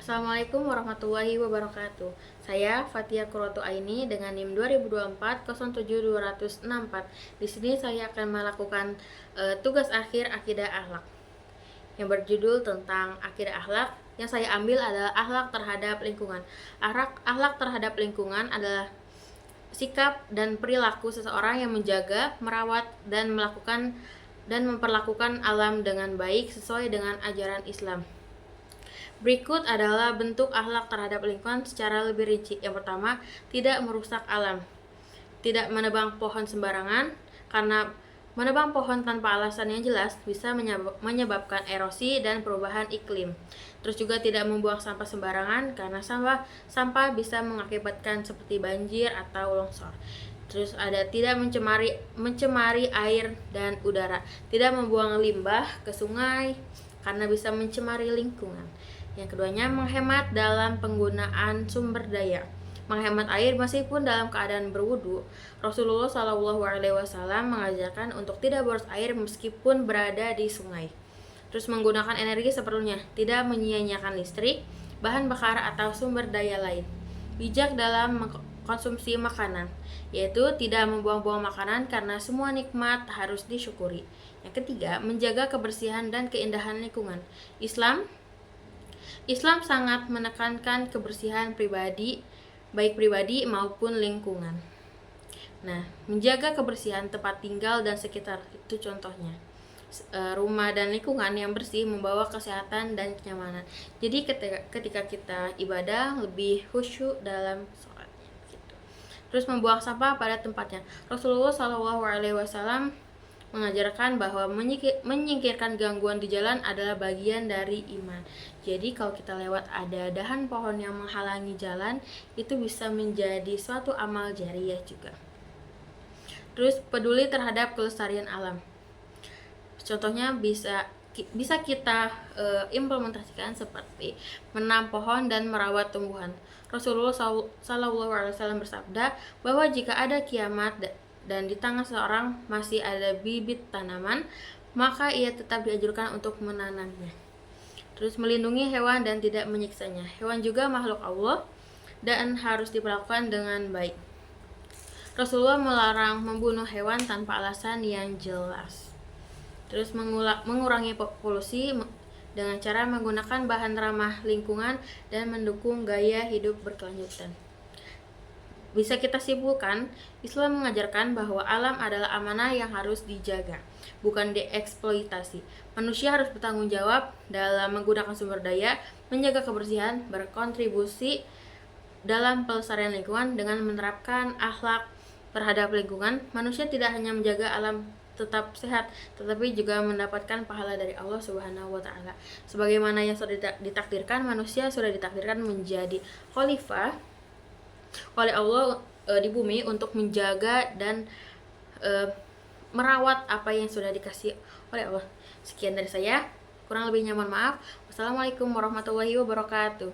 Assalamualaikum warahmatullahi wabarakatuh. Saya Fatia Qurratu Aini dengan NIM 2024 Di sini saya akan melakukan tugas akhir akidah akhlak yang berjudul tentang akidah akhlak. Yang saya ambil adalah akhlak terhadap lingkungan. Akhlak terhadap lingkungan adalah sikap dan perilaku seseorang yang menjaga, merawat, dan memperlakukan alam dengan baik sesuai dengan ajaran Islam. Berikut adalah bentuk akhlak terhadap lingkungan secara lebih rinci. Yang pertama, tidak merusak alam. Tidak menebang pohon sembarangan, karena menebang pohon tanpa alasan yang jelas bisa menyebabkan erosi dan perubahan iklim. Terus juga tidak membuang sampah sembarangan, karena sampah bisa mengakibatkan seperti banjir atau longsor. Terus ada tidak mencemari air dan udara. Tidak membuang limbah ke sungai karena bisa mencemari lingkungan. Yang keduanya, menghemat dalam penggunaan sumber daya. Menghemat air meskipun dalam keadaan berwudu. Rasulullah SAW mengajarkan untuk tidak boros air meskipun berada di sungai. Terus menggunakan energi seperlunya, tidak menyia-nyiakan listrik, bahan bakar atau sumber daya lain. Bijak dalam mengkonsumsi makanan, yaitu tidak membuang-buang makanan karena semua nikmat harus disyukuri. Yang ketiga, menjaga kebersihan dan keindahan lingkungan. Islam sangat menekankan kebersihan pribadi, baik pribadi maupun lingkungan. Nah, menjaga kebersihan tempat tinggal dan sekitar itu contohnya. Rumah dan lingkungan yang bersih membawa kesehatan dan kenyamanan. Jadi ketika kita ibadah lebih khusyuk dalam sholatnya gitu. Terus membuang sampah pada tempatnya. Rasulullah SAW mengajarkan bahwa menyingkirkan gangguan di jalan adalah bagian dari iman. Jadi kalau kita lewat ada dahan pohon yang menghalangi jalan, itu bisa menjadi suatu amal jariyah juga. Terus peduli terhadap kelestarian alam. Contohnya bisa kita implementasikan seperti menanam pohon dan merawat tumbuhan. Rasulullah SAW bersabda bahwa jika ada kiamat dan di tangan seorang masih ada bibit tanaman, maka ia tetap dianjurkan untuk menanamnya. Terus melindungi hewan dan tidak menyiksanya. Hewan juga makhluk Allah dan harus diperlakukan dengan baik. Rasulullah melarang membunuh hewan tanpa alasan yang jelas. Terus mengurangi polusi dengan cara menggunakan bahan ramah lingkungan dan mendukung gaya hidup berkelanjutan. Bisa kita simpulkan, Islam mengajarkan bahwa alam adalah amanah yang harus dijaga, bukan dieksploitasi. Manusia harus bertanggung jawab dalam menggunakan sumber daya, menjaga kebersihan, berkontribusi dalam pelestarian lingkungan dengan menerapkan akhlak terhadap lingkungan. Manusia tidak hanya menjaga alam tetap sehat, tetapi juga mendapatkan pahala dari Allah Subhanahu wa Ta'ala. Sebagaimana yang sudah ditakdirkan, manusia sudah ditakdirkan menjadi khalifah oleh Allah di bumi untuk menjaga dan merawat apa yang sudah dikasih oleh Allah. Sekian dari saya, kurang lebihnya mohon maaf. Wassalamualaikum warahmatullahi wabarakatuh.